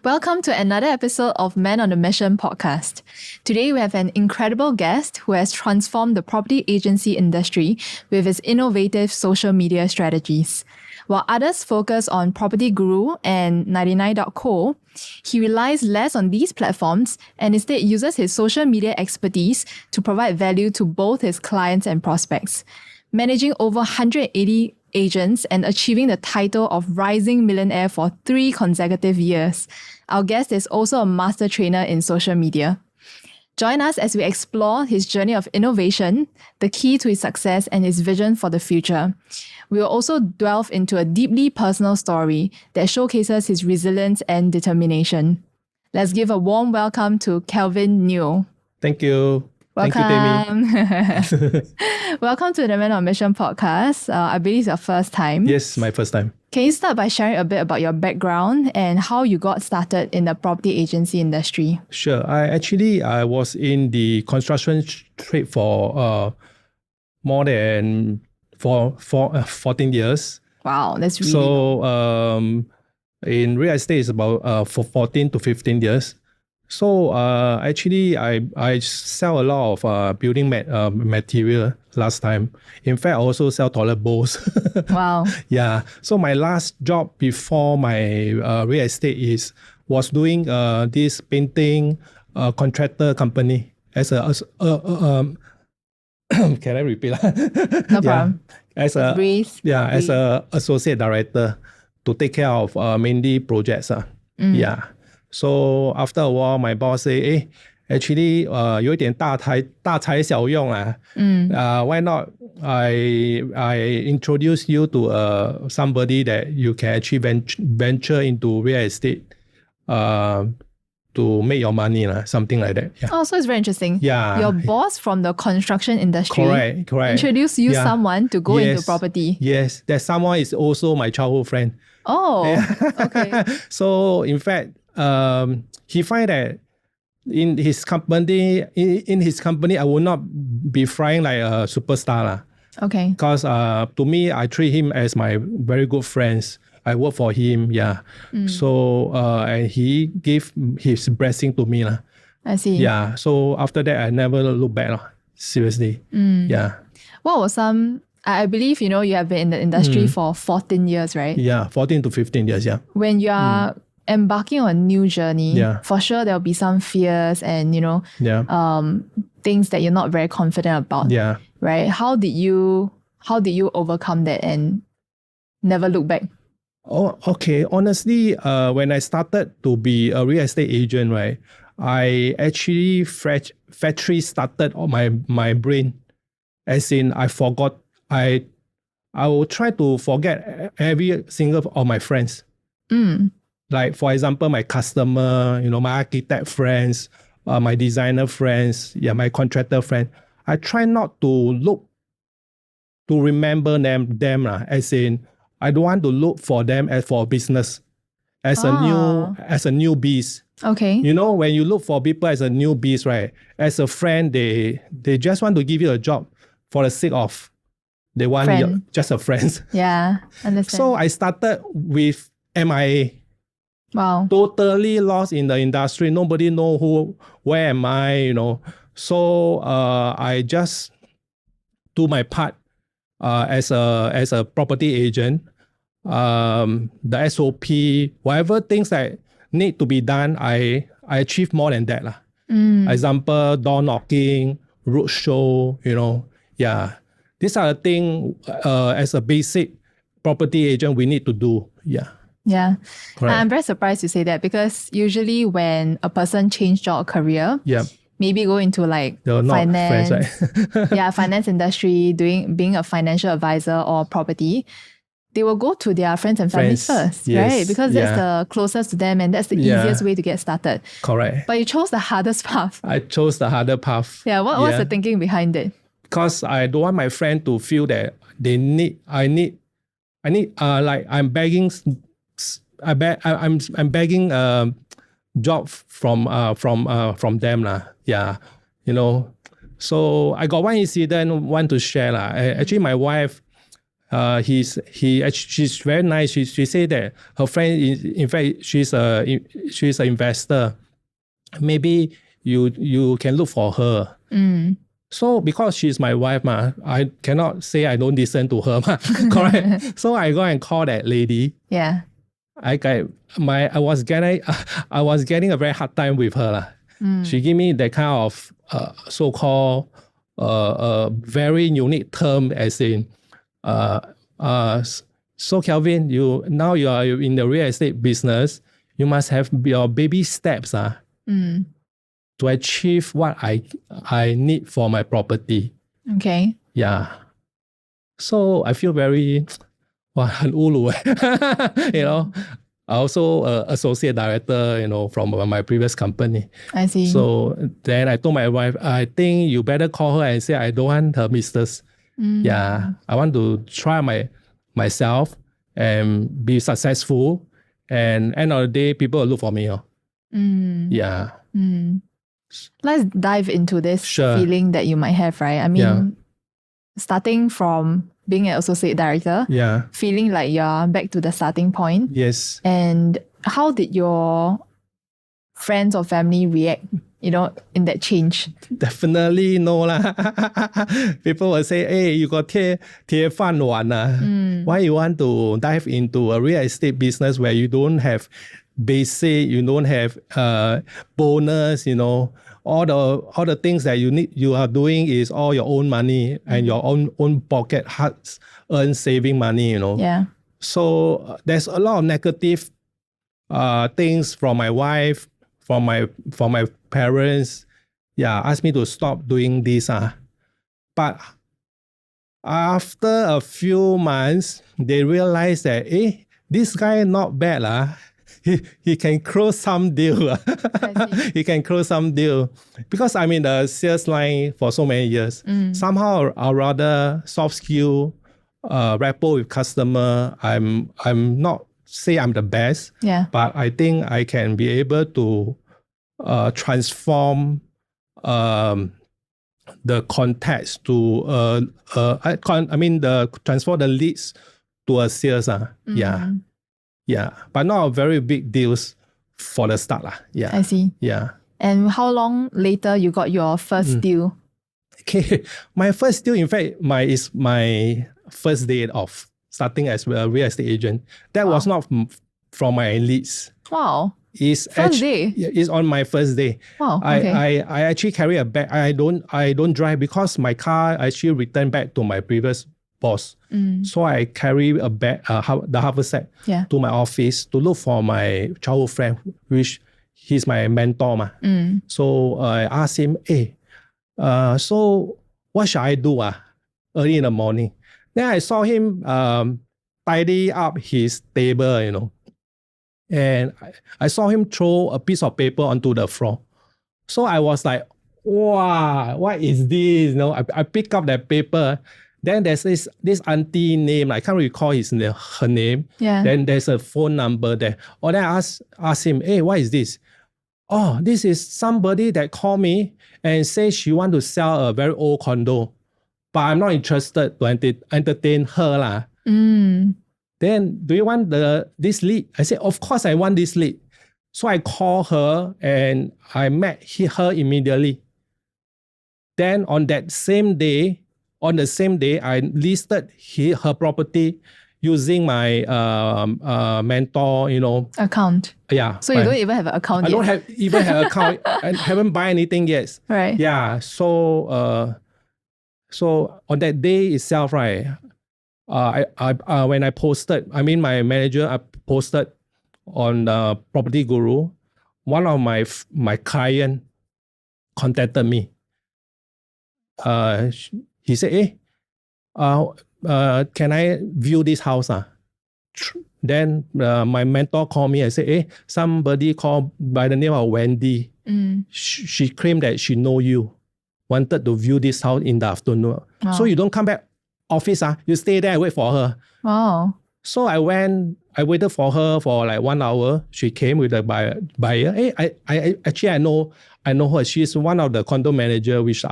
Welcome to another episode of Men on a Mission podcast. Today we have an incredible guest who has transformed the property agency industry with his innovative social media strategies. While others focus on Property Guru and 99.co, he relies less on these platforms and instead uses his social media expertise to provide value to both his clients and prospects. Managing over 180 agents and achieving the title of Rising Millionaire for 3 consecutive years. Our guest is also a master trainer in social media. Join us as we explore his journey of innovation, the key to his success, and his vision for the future. We will also delve into a deeply personal story that showcases his resilience and determination. Let's give a warm welcome to Kelvin Neo. Thank you. Welcome. Thank you, Tammy. Welcome to the Men on Mission podcast. I believe it's your first time. Yes, my first time. Can you start by sharing a bit about your background and how you got started in the property agency industry? Sure. I was in the construction trade for more than 14 years. Wow, that's really So in real estate, it's about 14 to 15 years. So I sell a lot of building material last time. In fact, I also sell toilet bowls. Wow. Yeah. So my last job before my real estate was doing this painting contractor company as a can I repeat? No problem. As a as a associate director to take care of mainly projects. Yeah. So after a while, my boss say, actually, 有一点大材小用啊。Why not I introduce you to somebody that you can actually venture into real estate to make your money, something like that. Yeah. Oh, so it's very interesting. Yeah. Your boss from the construction industry correct. introduced you someone to go into property. Yes, that someone is also my childhood friend. Oh, okay. So in fact, he find that in his company, I will not be flying like a superstar. Okay. Because to me, I treat him as my very good friends. I work for him, yeah. So and he gave his blessing to me. I see. Yeah. So after that, I never look back. Seriously. Yeah. What was I believe, you have been in the industry for 14 years, right? Yeah, 14 to 15 years, yeah. When you are embarking on a new journey, for sure there'll be some fears and, things that you're not very confident about. Yeah. Right? How did you overcome that and never look back? Oh, okay. Honestly, when I started to be a real estate agent, right, I actually factory started on my brain. As in, I forgot. I will try to forget every single of my friends. Like, for example, my customer, my architect friends, my designer friends, my contractor friends. I try not to remember them, as in, I don't want to look for them as for business, as a newbies. Okay. When you look for people as a newbies, right? As a friend, they just want to give you a job for the sake of they want you, just a friend. Yeah, understand. So I started with MIA. Wow. Totally lost in the industry. Nobody know where am I, So I just do my part as a property agent. The SOP, whatever things that need to be done, I achieve more than that. Example, door knocking, road show, yeah. These are the things as a basic property agent we need to do. Yeah. Yeah. Correct. I'm very surprised you say that because usually when a person changes job or career, maybe go into like finance, right? Finance industry, being a financial advisor or property, they will go to their friends and family first, right? Because that's the closest to them and that's the easiest way to get started. Correct. But you chose the hardest path. I chose the harder path. Yeah. What's the thinking behind it? Because I don't want my friend to feel that like I'm begging. I'm begging job from them yeah, So I got one incident want to share Actually, my wife She's very nice. She said that her friend, in fact, she's an investor. Maybe you can look for her. So because she's my wife, I cannot say I don't listen to her, correct? So I go and call that lady. Yeah. I was getting a very hard time with her. She gave me that kind of so-called very unique term, as in so Kelvin, you are in the real estate business, you must have your baby steps to achieve what I need for my property. Okay. Yeah. So I feel very很ulu. You know, I also associate director, from my previous company. I see. So then I told my wife, I think you better call her and say I don't want her mistress. Yeah, I want to try myself and be successful. And end of the day, people will look for me. Yeah. Let's dive into this feeling that you might have, right? I mean, starting from being an associate director, feeling like you're back to the starting point. Yes. And how did your friends or family react, in that change? Definitely no lah. People will say, hey, you got 铁饭碗 Why you want to dive into a real estate business where you don't have basic, you don't have bonus, all the things that you are doing is all your own money and your own pocket hard-earned saving money, Yeah. So there's a lot of negative things from my wife, from my parents. Yeah, asked me to stop doing this. But after a few months, they realized that, this guy not bad. He can close some deal. He can close some deal. Because I'm in the sales line for so many years. Somehow I rather soft skill, rapport with customer. I'm not say I'm the best, but I think I can be able to transform the context to transform the leads to a sales. Yeah, but not very big deals for the start. Yeah. I see. Yeah. And how long later you got your first deal? Okay, my first deal, in fact, is my first day of starting as a real estate agent. That was not from my leads. Wow. It's on my first day. Wow. Okay. I actually carry a bag. I don't drive because my car actually returned back to my previous boss. So I carry a bag, the haversack, to my office to look for my childhood friend, which he's my mentor. So I asked him, hey, so what should I do early in the morning? Then I saw him tidy up his table, and I saw him throw a piece of paper onto the floor. So I was like, wow, what is this? I pick up that paper. Then there's this auntie name, I can't recall her name. Yeah. Then there's a phone number there. Or then I asked him, hey, what is this? Oh, this is somebody that called me and says she want to sell a very old condo, but I'm not interested to entertain her. Then do you want this lead? I said, of course I want this lead. So I called her and I met her immediately. Then on the same day, I listed her property using my mentor, account. Yeah. So you don't even have an account yet? I don't even have an account. I haven't buy anything yet. Right. Yeah. So on that day itself, right, when I posted, my manager, I posted on Property Guru, one of my client contacted me. He said, hey, can I view this house? Then my mentor called me and said, hey, somebody called by the name of Wendy. She claimed that she know you, wanted to view this house in the afternoon. Wow. So you don't come back office, you stay there and wait for her. Wow. So I waited for her for like 1 hour. She came with a buyer. Hey, I know her. She's one of the condo manager, which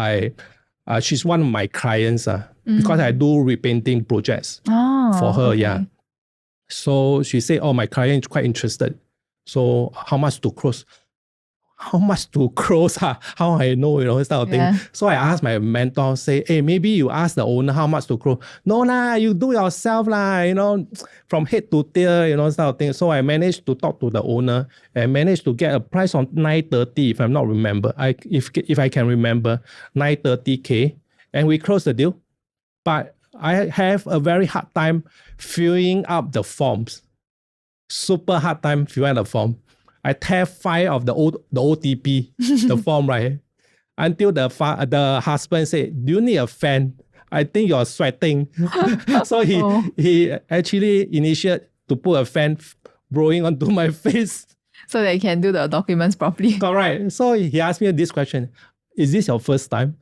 she's one of my clients because I do repainting projects. for her. okay. Yeah. So she said, "Oh, my client is quite interested. So how much to close? How much to close? How I know, this type of Yeah. thing." So I asked my mentor, say, "Hey, maybe you ask the owner how much to close." "No lah, you do yourself lah, from head to tail, this type of thing." So I managed to talk to the owner and managed to get a price on 930, if I'm not remember. If I can remember, 930K. And we closed the deal. But I have a very hard time filling up the forms. Super hard time filling up the form. I tear 5 of the OTP, the form, right? Until the husband said, "Do you need a fan? I think you're sweating." So he actually initiated to put a fan blowing onto my face. So that you can do the documents properly. Correct. So he asked me this question: "Is this your first time?"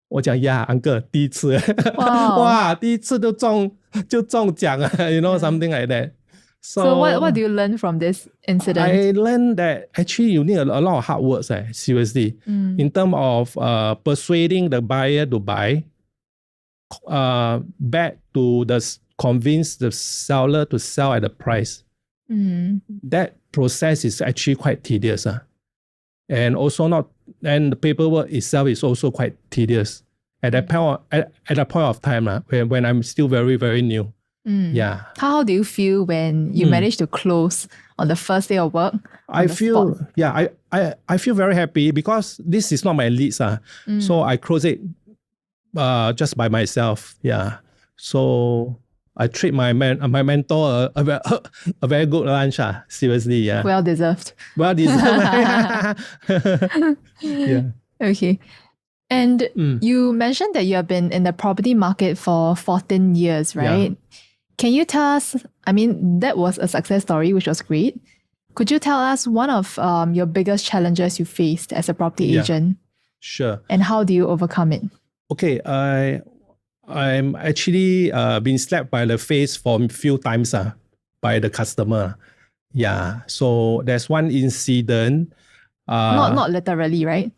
我讲 "Yeah, uncle, 第一次." Wow. 哇，第一次就中奖啊 something like that. So what do you learn from this incident? I learned that actually you need a lot of hard work, seriously, in terms of persuading the buyer to buy, back to convince the seller to sell at the price. That process is actually quite tedious. And also and the paperwork itself is also quite tedious at that point of time when I'm still very, very new. Yeah. How do you feel when you manage to close on the first day of work? I feel very happy because this is not my leads. So I close it just by myself. Yeah. So I treat my mentor a very good lunch. Seriously, yeah. Well deserved. Well deserved. Yeah. Okay. And you mentioned that you have been in the property market for 14 years, right? Yeah. Can you tell us, I mean, that was a success story, which was great. Could you tell us one of your biggest challenges you faced as a property agent? Sure. And how do you overcome it? Okay, I'm actually been slapped by the face for a few times by the customer. Yeah, so there's one incident. Not literally, right?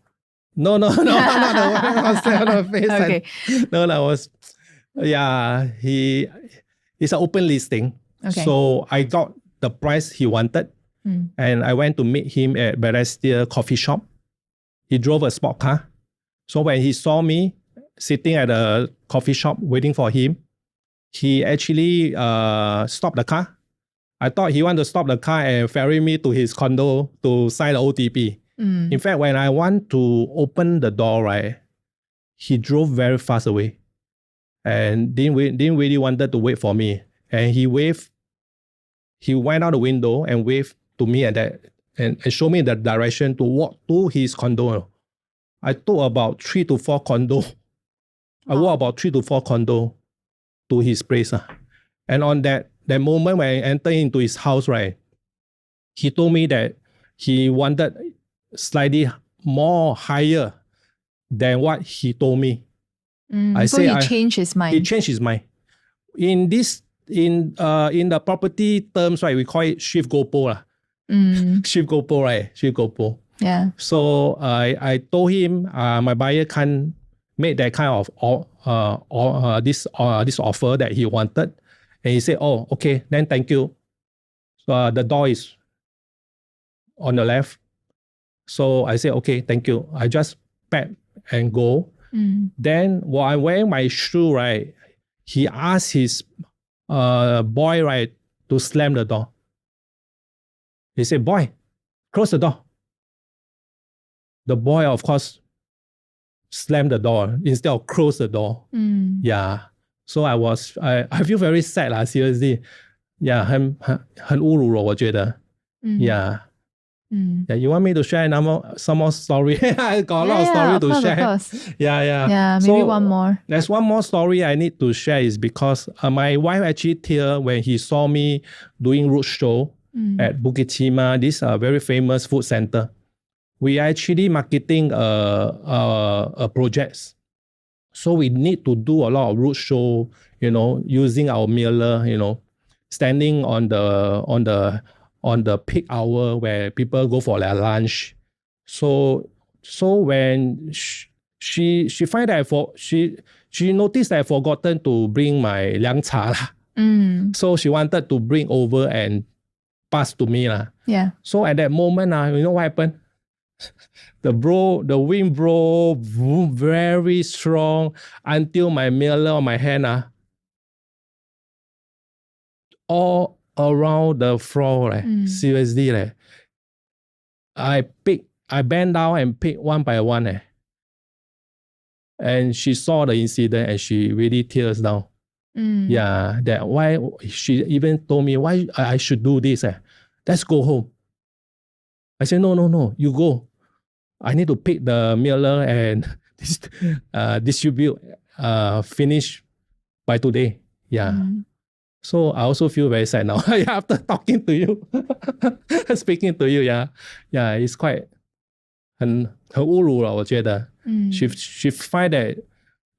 No, not the one I was slapped on the face. Okay. It's an open listing. Okay. So I got the price he wanted. And I went to meet him at Balestier coffee shop. He drove a sport car. So when he saw me sitting at a coffee shop waiting for him, he actually stopped the car. I thought he wanted to stop the car and ferry me to his condo to sign the OTP. In fact, when I want to open the door, right, he drove very fast away and didn't really wanted to wait for me. And he waved. He went out the window and waved to me and showed me the direction to walk to his condo. I took about 3 to 4 condo. I walked about 3 to 4 condo to his place. And on that moment when I entered into his house, right, he told me that he wanted slightly more higher than what he told me. So he changed his mind. He changed his mind. In the property terms, right, we call it shift goalpost. Shift goalpost, right? Shift goalpost. Yeah. So I told him my buyer can't make that kind of this offer that he wanted, and he said, "Oh, okay, then thank you." So the door is on the left. So I said, "Okay, thank you." I just pat and go. Then while I'm wearing my shoe, right, he asked his boy, right, to slam the door. He said, "Boy, close the door." The boy, of course, slammed the door instead of close the door. Yeah. So I feel very sad seriously. Yeah, 很侮辱了，我觉得。Yeah. Yeah, you want me to share some more story? I got a lot of story to share. Of course. Yeah. Maybe one more. There's one more story I need to share is because my wife actually teared when he saw me doing roadshow at Bukit Timah, this very famous food center. We are actually marketing a projects. So we need to do a lot of roadshow, using our mailer, standing on the peak hour where people go for their lunch. So when she find that she noticed that I forgotten to bring my 凉茶 So she wanted to bring over and pass to me. Yeah. So at that moment, you know what happened? The wind blow very strong until my mailer on my hand all around the floor. Seriously. I bent down and picked one by one. And she saw the incident and she really tears down. Yeah, that why she even told me why I should do this. Let's go home. I said, no, you go. I need to pick the mailer and distribute, finish by today. Yeah. So I also feel very sad now after talking to you, speaking to you. Yeah, it's quite 很侮辱了，我觉得。She find that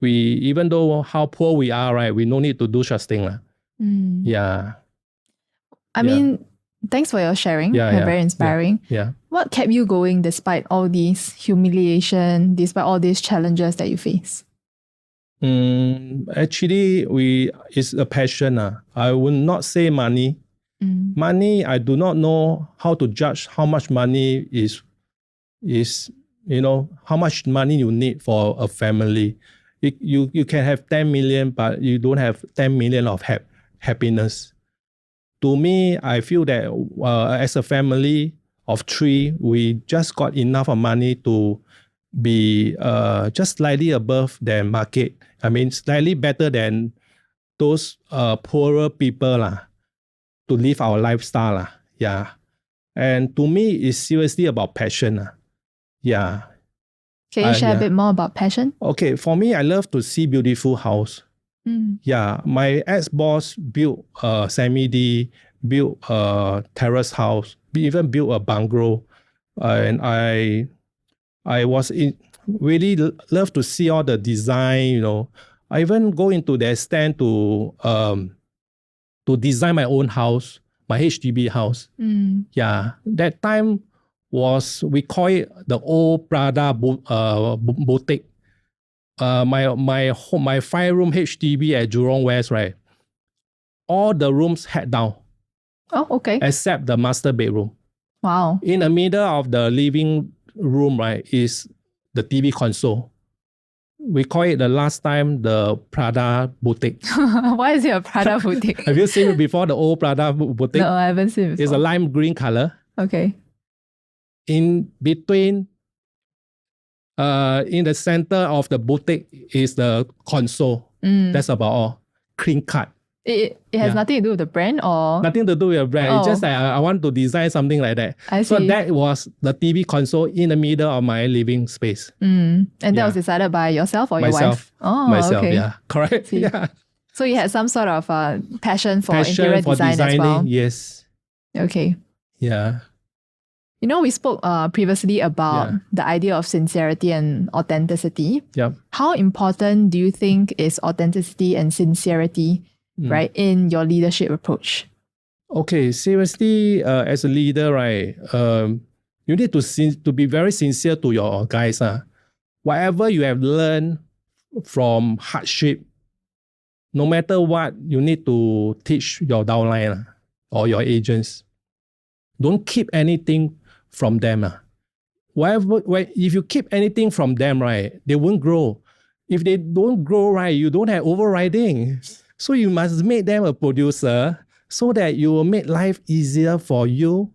we, even though how poor we are, right, we no need to do such thing. Yeah. I mean, thanks for your sharing. Very inspiring. Yeah. What kept you going despite all these humiliation, despite all these challenges that you face? Actually, it's a passion. I would not say money. Money, I do not know how to judge how much money is how much money you need for a family. You can have 10 million, but you don't have 10 million of happiness. To me, I feel that as a family of 3, we just got enough of money to be just slightly above the market. I mean, slightly better than those poorer people to live our lifestyle. Yeah. And to me, it's seriously about passion. Yeah. Can you share a bit more about passion? Okay, for me, I love to see beautiful house. Yeah, my ex-boss built a semi-D, built a terrace house, even built a bungalow. And I was really love to see all the design, I even go into the extent to design my own house, my HDB house. Yeah, that time we call it the old Prada boutique. My 5-room HDB at Jurong West, right? All the rooms had down. Oh, okay. Except the master bedroom. Wow. In the middle of the living room, right, is the TV console. We call it the last time the Prada boutique. Why is it a Prada boutique? Have you seen it before, the old Prada boutique? No, I haven't seen it before. It's a lime green color. Okay. In between, in the center of the boutique is the console. That's about all. Clean cut. It has nothing to do with the brand or? Nothing to do with the brand. It's just that I want to design something like that. I see. So that was the TV console in the middle of my living space. And that was decided by yourself or your wife? Myself, okay. yeah. Correct. Yeah. So you had some sort of passion for interior design designing, as well? Yes. Okay. Yeah. We spoke previously about the idea of sincerity and authenticity. Yep. How important do you think is authenticity and sincerity, right, in your leadership approach? Okay, seriously, as a leader, right, you need to be very sincere to your guys. Whatever you have learned from hardship, no matter what, you need to teach your downline or your agents. Don't keep anything from them. If you keep anything from them, right, they won't grow. If they don't grow, right, you don't have overriding. So you must make them a producer so that you will make life easier for you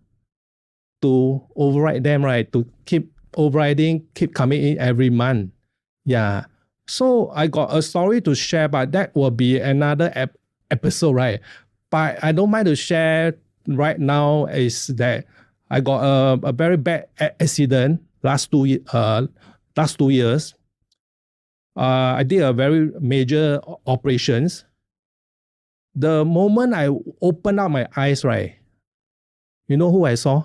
to override them, right? To keep overriding, keep coming in every month. Yeah. So I got a story to share, but that will be another episode, right? But I don't mind to share right now is that I got a very bad accident last 2 years. I did a very major operations. The moment I opened up my eyes, right, you know who I saw?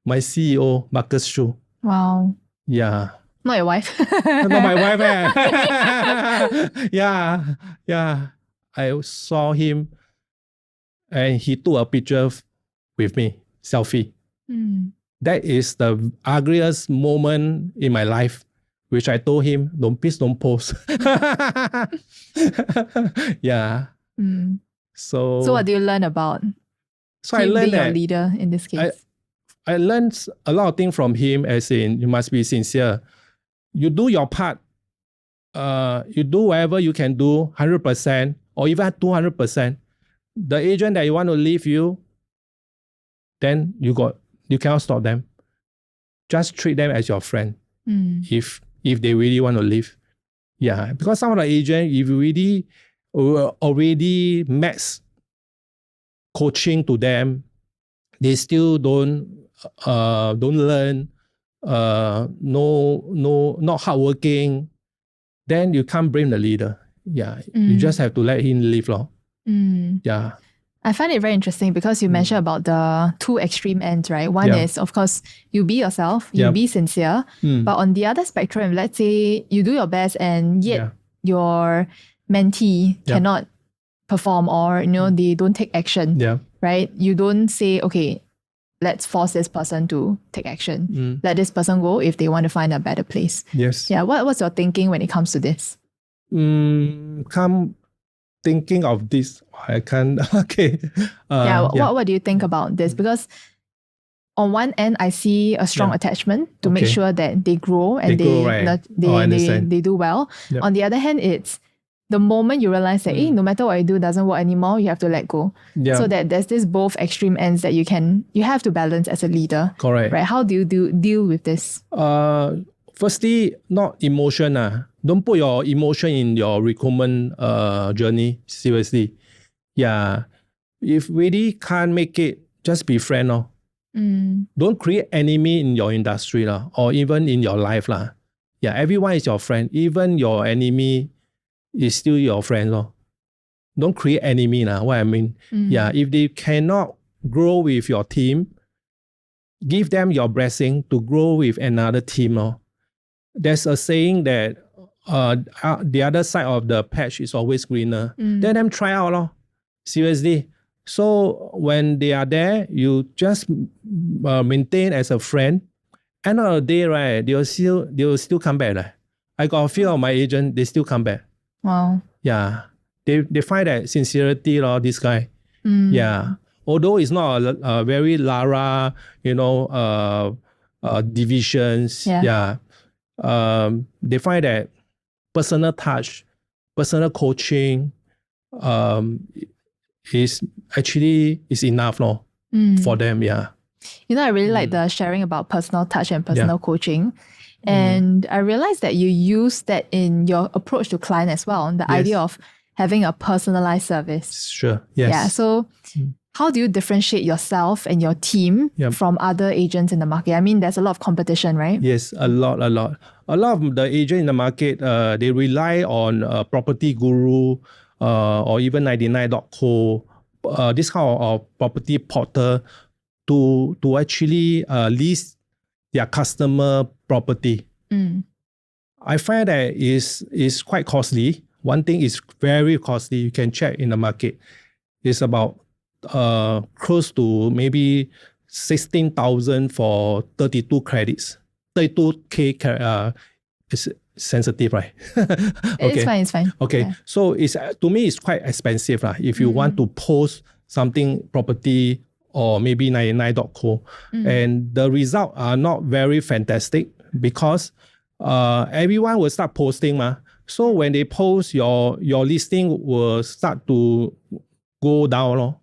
My CEO, Marcus Shu. Wow. Yeah. Not your wife. Not my wife. Yeah. I saw him and he took a picture with me, selfie. That is the ugliest moment in my life, which I told him, please don't post. Yeah. So what do you learn about So I him learned being your that leader in this case? I learned a lot of things from him, as in you must be sincere. You do your part. You do whatever you can do, 100% or even 200%. The agent that you want to leave you, then you cannot stop them. Just treat them as your friend. If they really want to leave. Yeah, because some of the agents, if you really already max coaching to them, they still don't learn, not hardworking, then you can't blame the leader. Yeah, you just have to let him live. Yeah. I find it very interesting because you mentioned about the two extreme ends, right? One is, of course, you be yourself, you be sincere. But on the other spectrum, let's say you do your best and yet your mentee cannot perform, or they don't take action, right? You don't say, okay, let's force this person to take action. Let this person go if they want to find a better place. Yes. Yeah. What's your thinking when it comes to this? Thinking of this, I can't. Okay. What do you think about this? Because on one end, I see a strong attachment to make sure that they grow and they do well. Yep. On the other hand, it's the moment you realize that no matter what you do doesn't work anymore, you have to let go. So that there's this both extreme ends that you have to balance as a leader. Correct. Right? How do you deal with this? Firstly, not emotion. Don't put your emotion in your recruitment journey. Seriously. Yeah. If really can't make it, just be friend. Don't create enemy in your industry or even in your life. Yeah, everyone is your friend. Even your enemy is still your friend. Don't create enemy. What I mean. Yeah, if they cannot grow with your team, give them your blessing to grow with another team. There's a saying that the other side of the patch is always greener. Let them try out. Seriously. So when they are there, you just maintain as a friend. End of the day, right, they will still come back. I got a few of my agents, they still come back. Wow. Yeah. They find that sincerity, this guy. Yeah. Although it's not a very Lara, divisions. Yeah. They find that personal touch, personal coaching is enough for them. Yeah. I really like the sharing about personal touch and personal coaching. And I realized that you use that in your approach to client as well, the idea of having a personalized service. Sure, yes. Yeah, so how do you differentiate yourself and your team from other agents in the market? I mean, there's a lot of competition, right? Yes, a lot. A lot of the agents in the market, they rely on Property Guru or even 99.co, this kind of property portal to actually list their customer property. I find that is quite costly. One thing is very costly. You can check in the market. It's about close to maybe 16,000 for 32 credits. 32K is sensitive, right? Okay. It's fine. Okay, yeah. So to me, it's quite expensive. If you want to post something property or maybe 99.co. And the results are not very fantastic because everyone will start posting. So when they post, your listing will start to go down.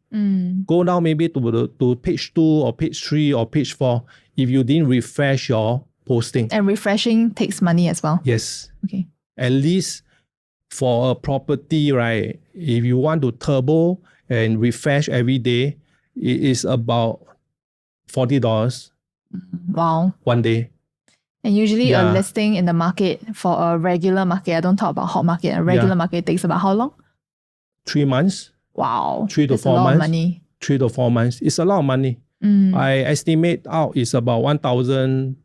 Go down maybe to page 2 or page 3 or page 4 if you didn't refresh your posting. And refreshing takes money as well? Yes. Okay. At least for a property, right, if you want to turbo and refresh every day, it is about $40. Wow. One day. And usually a listing in the market for a regular market, I don't talk about hot market, a regular market takes about how long? 3 months. Wow. 3 to 4 months. A lot of money. 3 to 4 months. It's a lot of money. I estimate out it's about $1,000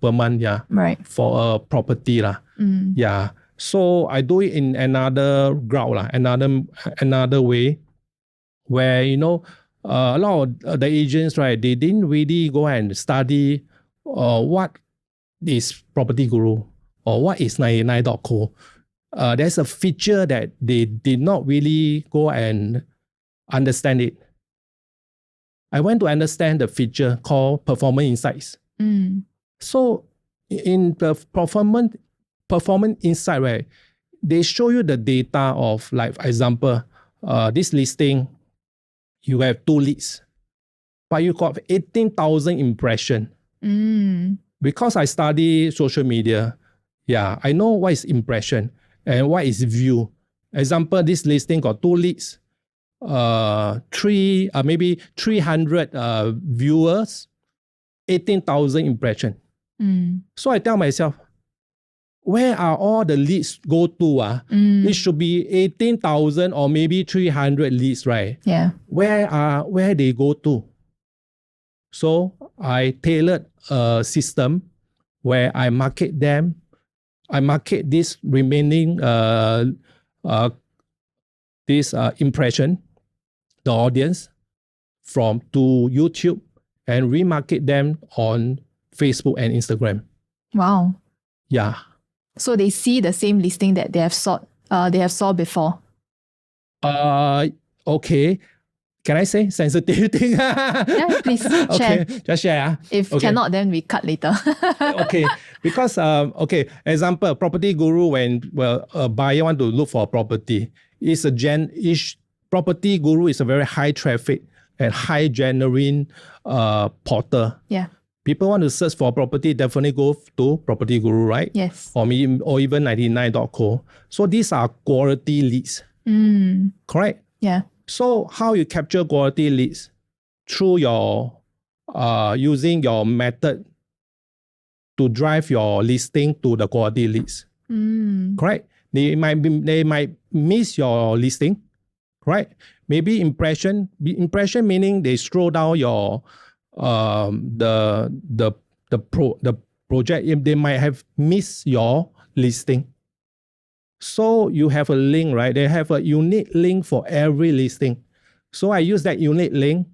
per month, right, for a property. Yeah. So I do it in another route, another way, where a lot of the agents, right, they didn't really go and study what is Property Guru or what is 99.co. there's a feature that they did not really go and understand it. I went to understand the feature called Performance Insights. So in the performance insight, right, they show you the data of, like, for example, this listing, you have 2 leads, but you got 18,000 impressions. Because I study social media, I know what is impression and what is view. Example, this listing got 2 leads, maybe 300 viewers, 18,000 impressions. So I tell myself, where are all the leads go to? It should be 18,000 or maybe 300 leads, right? Yeah. Where they go to? So I tailored a system where I market them. I market this remaining impression, the audience, to YouTube, and remarket them on Facebook and Instagram. Wow. Yeah. So they see the same listing that they have saw before. Okay. Can I say sensitive thing? Yeah, please share. Okay, just share. If cannot, then we cut later. Okay, because example, Property Guru, when a buyer want to look for a property, Property Guru is a very high traffic and high generating portal. Yeah. People want to search for property, definitely go to Property Guru, right? Yes. Or even 99.co. So these are quality leads. Correct? Yeah. So how you capture quality leads? Through your using your method to drive your listing to the quality leads. Correct? They might miss your listing, right? Maybe impression meaning they scroll down your the project. If they might have missed your listing. So you have a link, right? They have a unique link for every listing. So I use that unique link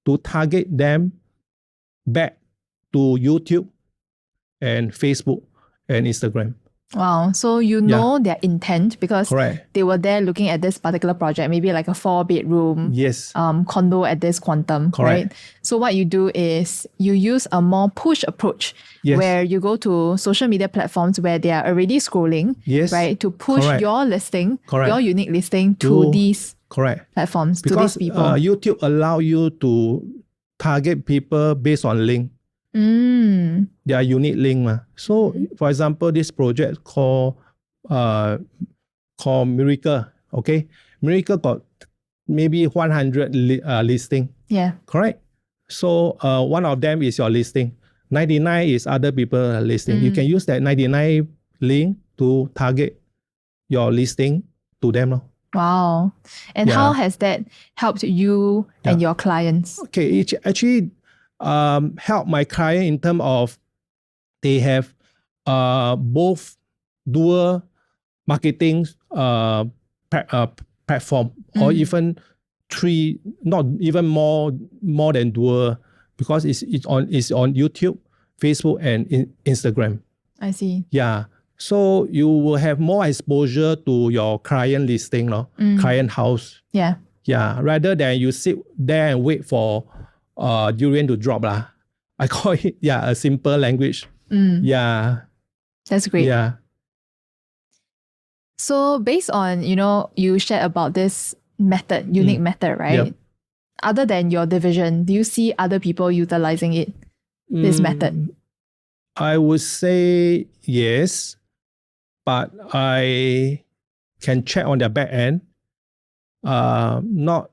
to target them back to YouTube and Facebook and Instagram. Wow. So you know their intent because Correct. they were there looking at this particular project, maybe like a 4-bedroom Yes. condo at this quantum, Correct. right? So what you do is you use a more push approach where you go to social media platforms where they are already scrolling, right? To push your listing, your unique listing to these platforms, because to these people. YouTube allow you to target people based on link. Their unique link. So, for example, this project called Miracle. Okay, Miracle got maybe 100 listing. Yeah. Correct. So one of them is your listing. 99 is other people listing. You can use that 99 link to target your listing to them. Wow. And how has that helped you and your clients? Okay, it actually help my client in terms of they have both dual marketing platform or even 3, not even more than dual, because it's on YouTube, Facebook, and Instagram. I see. Yeah. So you will have more exposure to your client listing, client house. Yeah. Yeah. Rather than you sit there and wait for durian to drop. I call it a simple language. Yeah. That's great. Yeah. So based on, you shared about this method, unique method, right? Yep. Other than your division, do you see other people utilizing it, this method? I would say yes, but I can check on their back end. Not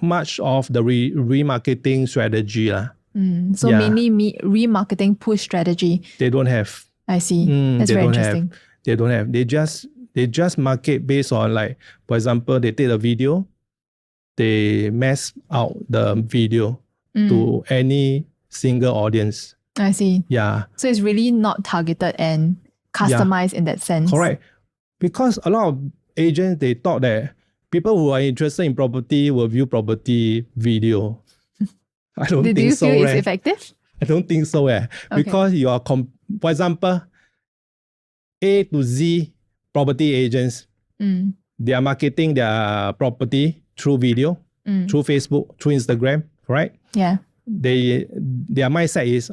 much of the remarketing strategy. So mainly remarketing push strategy. They don't have. I see. That's very interesting. They don't have. They just market based on, like, for example, they take a video, they mass out the video to any single audience. I see. Yeah. So it's really not targeted and customized in that sense. Correct. Because a lot of agents, they thought that people who are interested in property will view property video. I don't think so. Do you feel it's effective? I don't think so. Because you are, for example, A to Z property agents. They are marketing their property through video, through Facebook, through Instagram, right? Yeah. Their mindset is,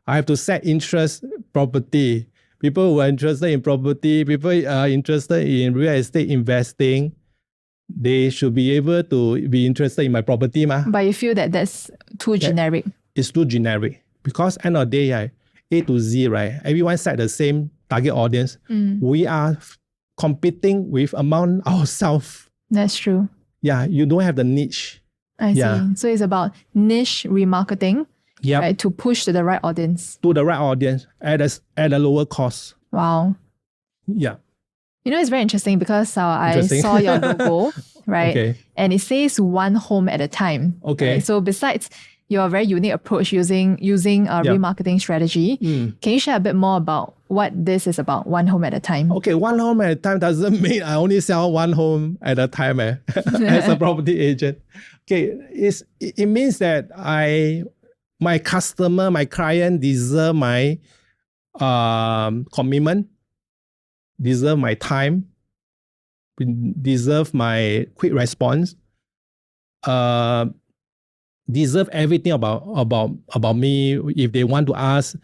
I have to set interest property. People who are interested in property, people are interested in real estate investing, they should be able to be interested in my property. But you feel that that's too generic? It's too generic. Because end of the day, right, A to Z, right, everyone set the same target audience. We are competing with among ourselves. That's true. Yeah, you don't have the niche. I see. So it's about niche remarketing, right, to push to the right audience. To the right audience at a lower cost. Wow. Yeah. You know, it's very interesting because I saw your logo, right? Okay. And it says one home at a time. Okay. Right? So besides your very unique approach using a remarketing strategy, can you share a bit more about what this is about, one home at a time? Okay, one home at a time doesn't mean I only sell one home at a time as a property agent. Okay, it means that my customer, my client deserve my commitment, deserve my time, deserve my quick response, deserve everything about me. If they want to ask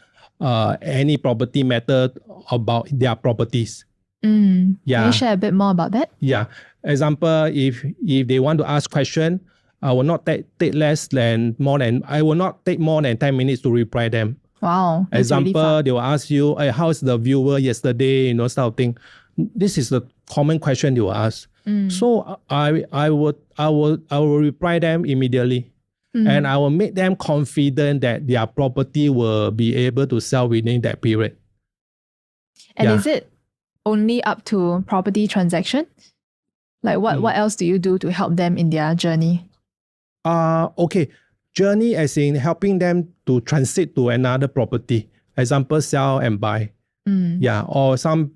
any property matter about their properties. Can you share a bit more about that? Yeah. Example, if they want to ask question, I will not take I will not take more than 10 minutes to reply them. Wow. Example, really they will ask you, hey, how's the viewer yesterday, sort of thing. This is the common question they will ask. So I will reply them immediately. And I will make them confident that their property will be able to sell within that period. And is it only up to property transaction? Like what else do you do to help them in their journey? Okay. Journey as in helping them to transit to another property. Example, sell and buy. Yeah. Or some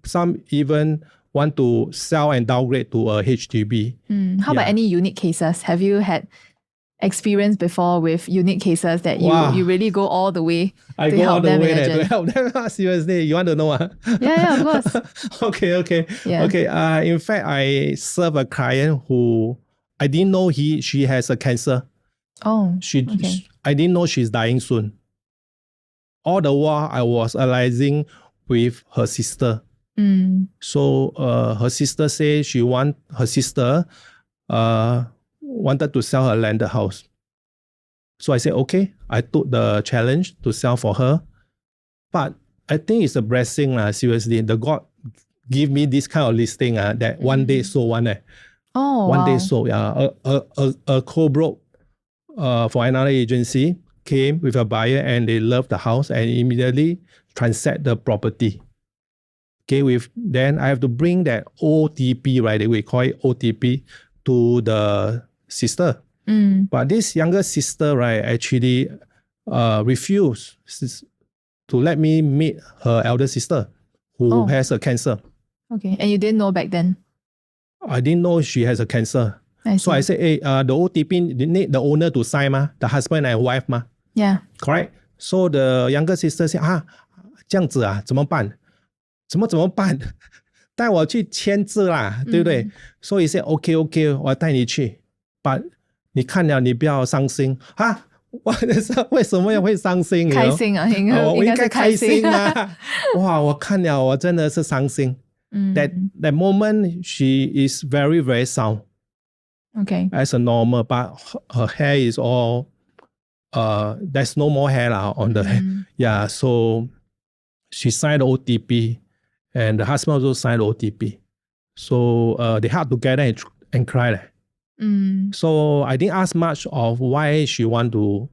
even want to sell and downgrade to a HDB. How about any unique cases? Have you had experience before with unique cases that you really go all the way I to go help all the them way in their journey? to help them. Seriously, you want to know? Yeah, of course. Okay. Yeah. Okay. In fact, I serve a client who I didn't know she has a cancer. Oh, I didn't know she's dying soon. All the while, I was analyzing with her sister. So her sister said her sister wanted to sell her landed house. So I said, okay, I took the challenge to sell for her. But I think it's a blessing, seriously. The God give me this kind of listing that one day sold one. One day sold. Yeah. A co-broke for another agency came with a buyer and they loved the house and immediately transact the property. Okay, then I have to bring that OTP, right? We call it OTP to the sister. But this younger sister, right, actually refused to let me meet her elder sister who has a cancer. Okay, and you didn't know back then? I didn't know she has a cancer. So I said, hey, the OTP need the owner to sign, the husband and wife. Yeah. Correct? So the younger sister said, 这样子怎么办？怎么办？带我去签字啦，对不对？所以 he said, OK， 我带你去。But 你看了你不要伤心为什么会伤心？开心啊，我应该开心啊！哇，我看了我真的是伤心。That moment she is very very sound. Okay. As a normal, but her hair is all there's no more hair on the head. Yeah, so she signed the OTP and the husband also signed the OTP. So they had together and cried. So I didn't ask much of why she want to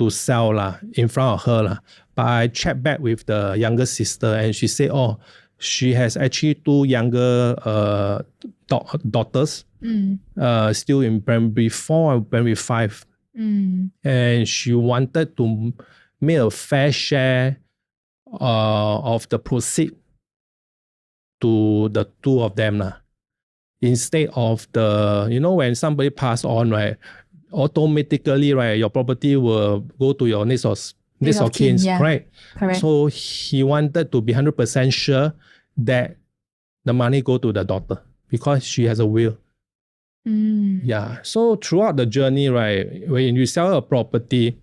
sell in front of her. But I checked back with the younger sister and she said, she has actually two younger daughters, still in primary 4 and primary 5. And she wanted to make a fair share of the proceed to the two of them. Instead of when somebody pass on, right, automatically, right, your property will go to your next of kin, right? Correct. So he wanted to be 100% sure that the money go to the daughter because she has a will. Yeah. So throughout the journey, right, when you sell a property,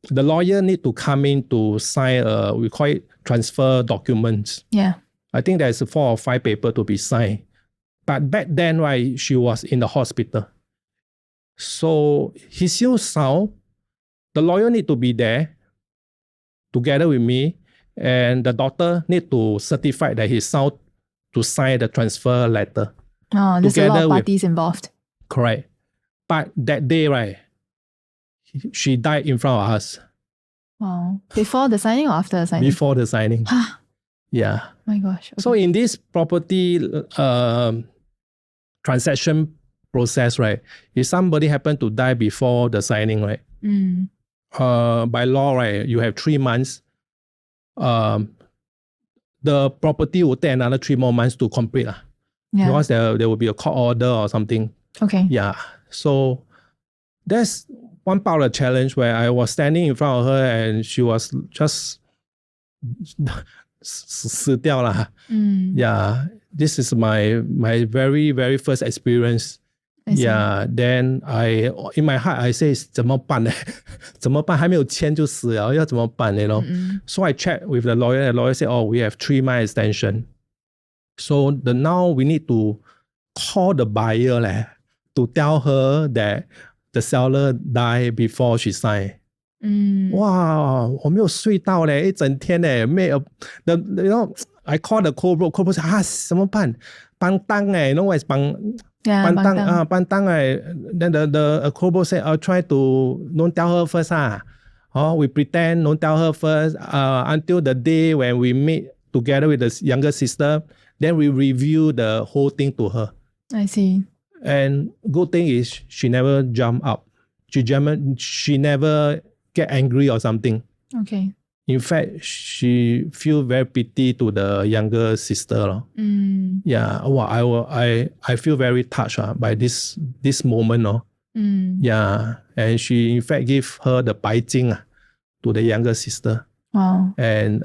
the lawyer need to come in to sign we call it transfer documents. Yeah. I think there's 4 or 5 papers to be signed. But back then, right, she was in the hospital. So he still sound. The lawyer need to be there together with me, and the doctor need to certify that he's sound to sign the transfer letter. Oh, there's a lot Together of with- parties involved. Correct. But that day, right, she died in front of us Wow. Before the signing or after the signing? before the signing. Ah, Yeah. my gosh. Okay. So in this property transaction process, right, if somebody happened to die before the signing, right, by law, right, you have 3 months. The property will take another 3 more months to complete. Yeah. Because there will be a court order or something. Okay. Yeah. So that's one part of the challenge where I was standing in front of her and she was just 死掉了. Yeah. This is my very, very first experience. I see. Yeah. Then in my heart, I say, 怎么办呢？怎么办？还没有签就死了，要怎么办？ You know? So I checked with the lawyer. The lawyer said, oh, we have 3 month extension. So now we need to call the buyer to tell her that the seller died before she signed. 哇，我没有睡到嘞，一整天嘞，没有，you know, I call the co-broker 啊，怎么办？帮当哎 ，you know what is 帮 Yeah, 帮当 Bangtang. 啊，帮当哎。Then the co-broker said, I'll try to don't tell her first Oh, we pretend don't tell her first until the day when we meet together with the younger sister. Then we review the whole thing to her. I see. And good thing is she never jump up. She never get angry or something. Okay. In fact, she feel very pity to the younger sister. Yeah, well, I feel very touched by this moment. Yeah, and she in fact give her the 白金 to the younger sister. Wow. And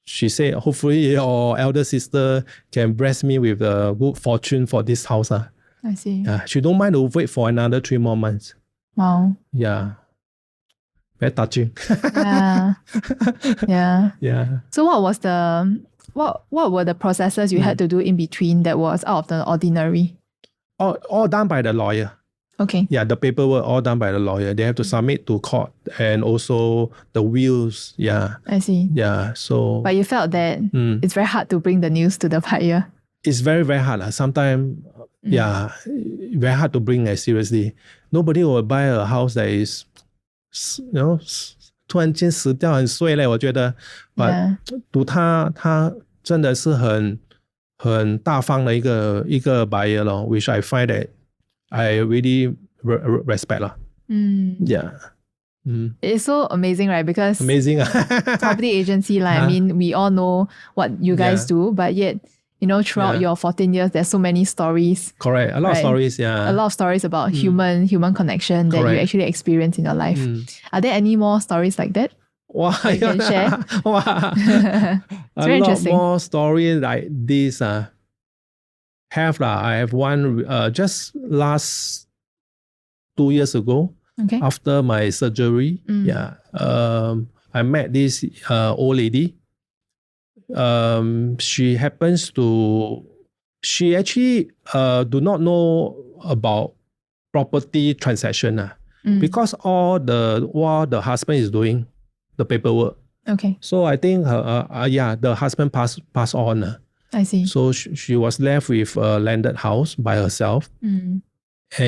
she said, hopefully your elder sister can bless me with a good fortune for this house. I see. Yeah, she don't mind to wait for another 3 more months. Wow. Yeah. Very touching. Yeah. Yeah. Yeah. So what was what were the processes you had to do in between that was out of the ordinary? All done by the lawyer. Okay. Yeah, the paperwork all done by the lawyer. They have to submit to court and also the wills. Yeah. I see. Yeah. So But you felt that it's very hard to bring the news to the buyer. it's very, very hard. Sometimes, yeah, very hard to bring seriously. Nobody will buy a house that is, you know, 突然间死掉很衰嘞，我觉得。But 读他真的是很大方的一个 buyer 咯 which I find that I really respect 啦。Yeah. It's so amazing, right? Because Amazing. property agency, I mean, we all know what you guys do, but yet, you know, throughout your 14 years, there's so many stories. Correct. A lot of stories, yeah. A lot of stories about human connection that you actually experience in your life. Are there any more stories like that? Wow. You can share? Wow. It's very interesting. A lot more stories like this. I have one just last 2 years ago. Okay. After my surgery. Yeah. I met this old lady. She actually do not know about property transaction because while the husband is doing the paperwork. Okay. So I think the husband passed on. I see. So she was left with a landed house by herself, and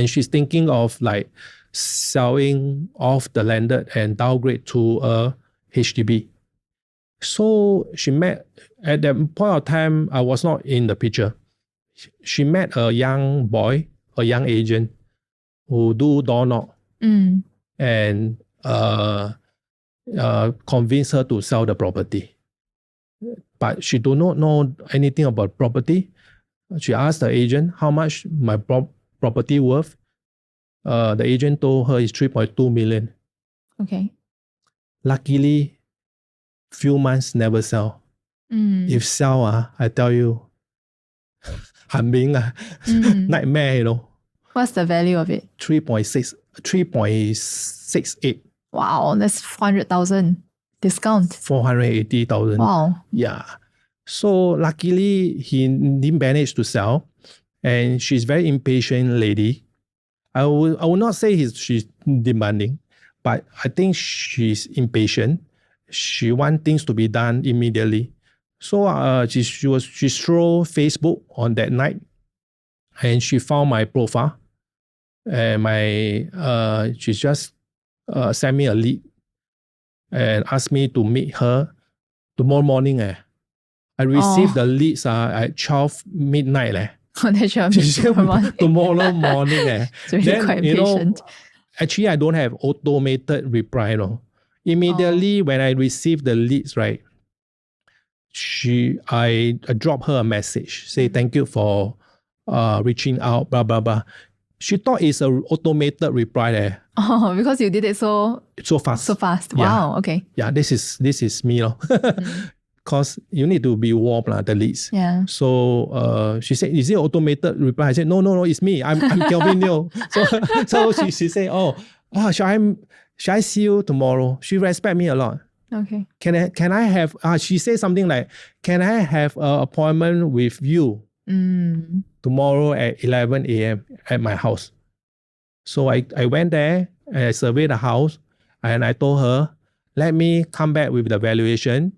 she's thinking of like selling off the landed and downgrade to a HDB. So she met, at that point of time, I was not in the picture. She met a young boy, a young agent who do door knock and convince her to sell the property. But she do not know anything about property. She asked the agent how much my property worth. The agent told her it's 3.2 million. Okay. Luckily, few months never sell. If sell, I tell you, 很明啊, nightmare, you know. What's the value of it? 3.68. Wow, that's 400,000 discount. 480,000. Wow. Yeah. So luckily he didn't manage to sell, and she's very impatient lady. I will not say she's demanding, but I think she's impatient. She wants things to be done immediately. So she scrolled Facebook on that night, and she found my profile, and she just sent me a lead and asked me to meet her tomorrow morning. I received the leads at 12 midnight. That's your tomorrow morning. It's really quite impatient. Actually, I don't have automated reply. Immediately when I received the leads, right, I dropped her a message, say thank you for reaching out, blah, blah, blah. She thought it's an automated reply. Oh, because you did it so fast. So fast. Yeah. Wow, okay. Yeah, this is me. Because you need to be warm, the leads. Yeah. So she said, is it automated reply? I said, no, it's me. I'm Kelvin Neo. So she said, shall I see you tomorrow? She respect me a lot. Okay. Can I have, she said something like, can I have an appointment with you tomorrow at 11 a.m. at my house? So I went there and I surveyed the house, and I told her, let me come back with the valuation.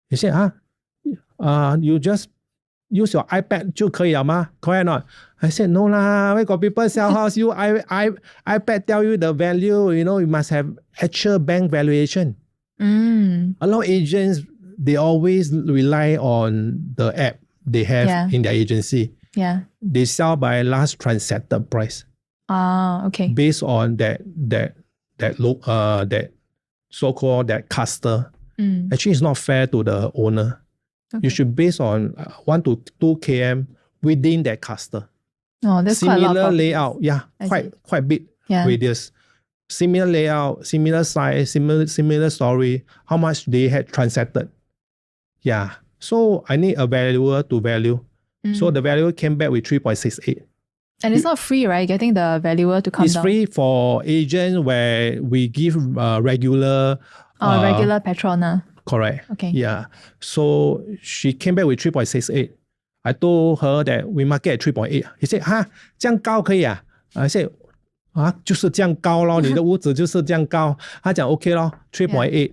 He said, you just use your iPad 就可以了吗? Correct or not? I said, no lah, where got people sell house? You iPad tell you the value, you must have actual bank valuation. A lot of agents, they always rely on the app they have in their agency. Yeah. They sell by last transacted price. Okay. Based on that so-called that cluster. Actually, it's not fair to the owner. Okay. You should base on 1 to 2 km within that cluster. Oh, that's similar quite a lot of layout. Yeah, quite big radius. Similar layout, similar size, similar story. How much they had transacted. Yeah. So I need a valuer to value. So the valuer came back with 3.68. And it's not free, right? Getting the valuer to come down. It's free for agents where we give regular... regular Petrona. Correct. Okay. Yeah. So she came back with 3.68. I told her that we market at 3.8. He said, 这样高可以啊? I said, 就是这样高咯，你的屋子就是这样高。他讲 OK 咯 3.8.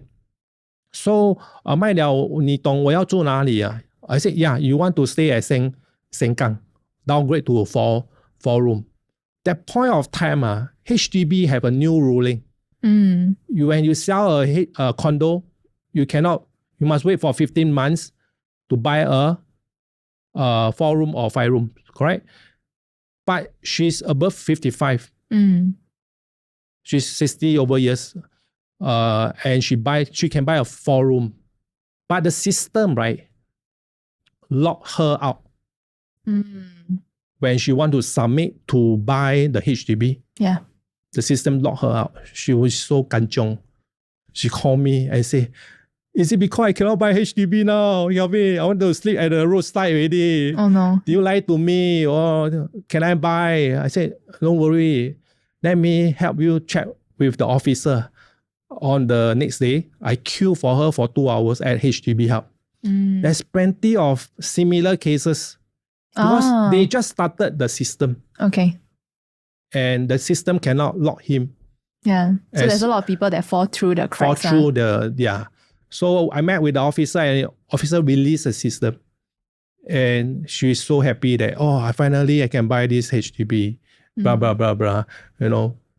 So 卖了，你懂我要住哪里啊? I said, yeah, you want to stay at Sengkang, downgrade to a four room. That point of time, HDB have a new ruling. When you sell a condo, you must wait for 15 months to buy a 4 room or 5 room, correct? But she's above 55. She's 60 over years, and she can buy a 4 room. But the system, right, lock her out when she want to submit to buy the HDB. Yeah. The system locked her out. She was so kanchong. She called me and said, is it because I cannot buy HDB now? I want to sleep at the roadside already. Oh no. Do you lie to me? Or can I buy? I said, don't worry. Let me help you check with the officer. On the next day, I queued for her for 2 hours at HDB Hub. There's plenty of similar cases because they just started the system. Okay. And the system cannot lock him. Yeah. So there's a lot of people that fall through the cracks. So I met with the officer, and the officer released the system. And she's so happy that, I can buy this HDB, blah, blah, blah, blah,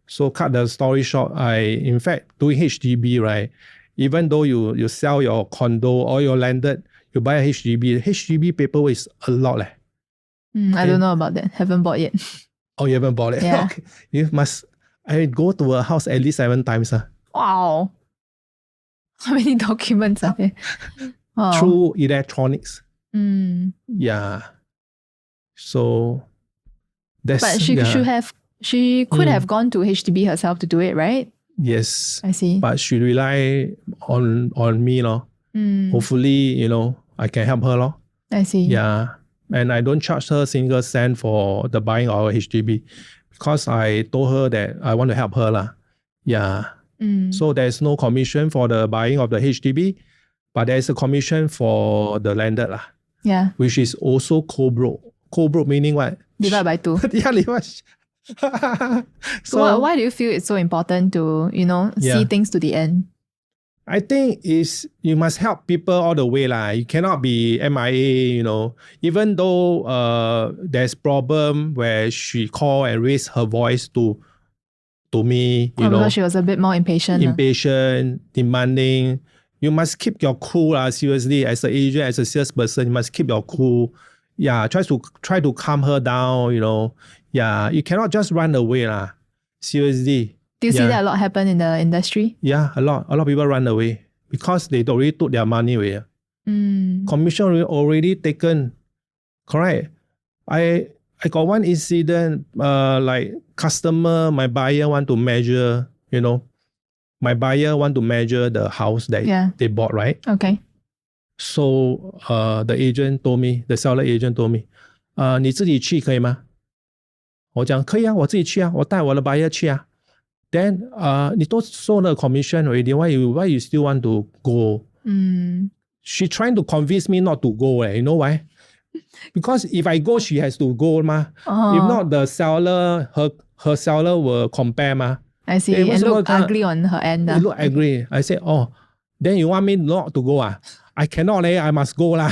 So cut the story short, in fact, doing HDB, right, even though you sell your condo or your landed, you buy a HDB paperwork is a lot. I don't know about that. Haven't bought yet. Oh, you haven't bought it? Yeah. Okay. You must, I go to a house at least 7 times. Wow. How many documents are there? Wow. Through electronics. Yeah. So that's... But she could have gone to HDB herself to do it, right? Yes. I see. But she rely on me, Hopefully, I can help her lor. I see. Yeah. And I don't charge her single cent for the buying of our HDB because I told her that I want to help her lah. Yeah. So there's no commission for the buying of the HDB, but there's a commission for the landed lah, Yeah. which is also co-broke. Co-broke meaning what? Divide by 2. Yeah, divide. So why do you feel it's so important to, see things to the end? I think you must help people all the way lah. You cannot be MIA, Even though there's problem where she call and raise her voice to me, because she was a bit more impatient. Demanding. You must keep your cool lah. Seriously, as an agent, as a salesperson, you must keep your cool. Yeah, try to calm her down. Yeah, you cannot just run away lah. Seriously. Do you see that a lot happen in the industry? Yeah, a lot of people run away because they already took their money away. Commission already taken. Correct. I got one incident, like customer, my buyer want to measure, my buyer want to measure the house that they bought, right? Okay. So the seller agent told me, 你自己去可以吗？我讲可以啊，我自己去啊，我带我的 buyer 去啊。Then 你都收了 commission already, why you still want to go? She trying to convince me not to go. You know why? Because if I go, she has to go ma. If not, the seller, her seller will compare ma. I see. And look ugly on her end. It look ugly. I said, then you want me not to go? I cannot. I must go lah.